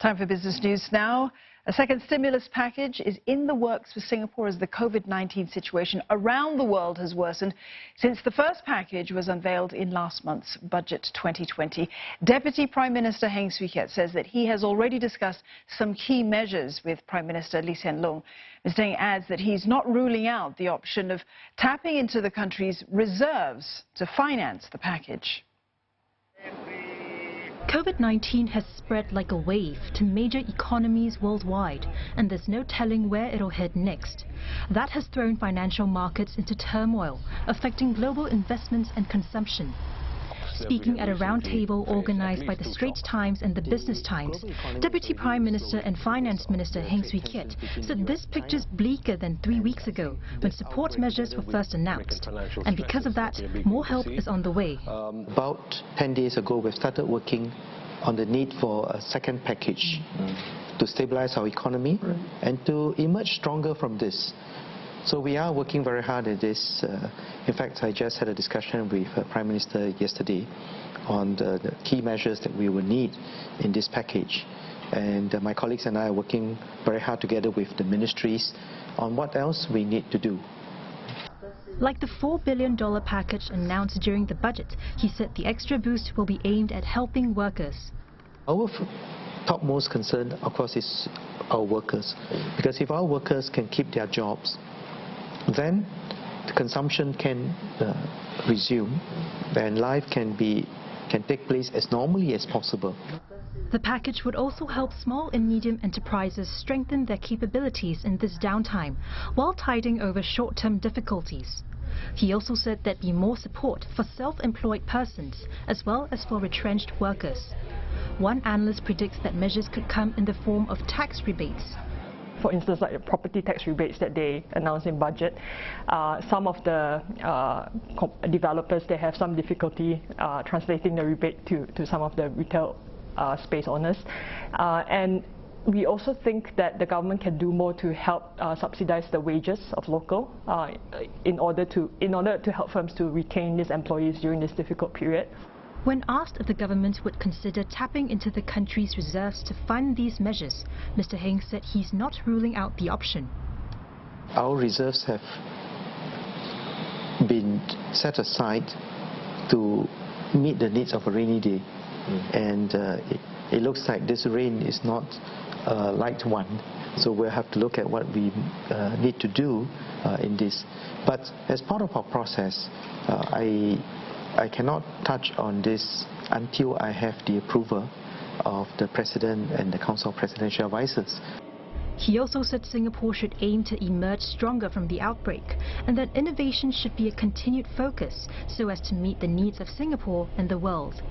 Time for business news now. A second stimulus package is in the works for Singapore as the COVID-19 situation around the world has worsened since the first package was unveiled in last month's Budget 2020. Deputy Prime Minister Heng says that he has already discussed some key measures with Prime Minister Loong. Mr. Heng adds that he's not ruling out the option of tapping into the country's reserves to finance the package. COVID-19 has spread like a wave to major economies worldwide, and there's no telling where it'll head next. That has thrown financial markets into turmoil, affecting global investments and consumption. Speaking at a roundtable organized by the Straits Times and the Business Times, Deputy Prime Minister and Finance Minister Heng said this picture's bleaker than 3 weeks ago when support measures were first announced. And because of that, more help is on the way. About 10 days ago, we started working on the need for a second package to stabilize our economy and to emerge stronger from this. So we are working very hard at this. In fact, I just had a discussion with Prime Minister yesterday on the key measures that we will need in this package. And my colleagues and I are working very hard together with the ministries on what else we need to do. Like the $4 billion package announced during the budget, he said the extra boost will be aimed at helping workers. Our topmost concern, of course, is our workers. Because if our workers can keep their jobs, then the consumption can resume and life can take place as normally as possible. The package would also help small and medium enterprises strengthen their capabilities in this downtime while tiding over short-term difficulties. He also said there'd be more support for self-employed persons as well as for retrenched workers. One analyst predicts that measures could come in the form of tax rebates. For instance, like the property tax rebates that they announced in budget, some of the developers, they have some difficulty translating the rebate to some of the retail space owners. And we also think that the government can do more to help subsidize the wages of local in order to help firms to retain these employees during this difficult period. When asked if the government would consider tapping into the country's reserves to fund these measures, Mr. Heng said he's not ruling out the option. Our reserves have been set aside to meet the needs of a rainy day. And it looks like this rain is not a light one. So we'll have to look at what we need to do in this. But as part of our process, I cannot touch on this until I have the approval of the President and the Council of Presidential Advisors. He also said Singapore should aim to emerge stronger from the outbreak and that innovation should be a continued focus so as to meet the needs of Singapore and the world.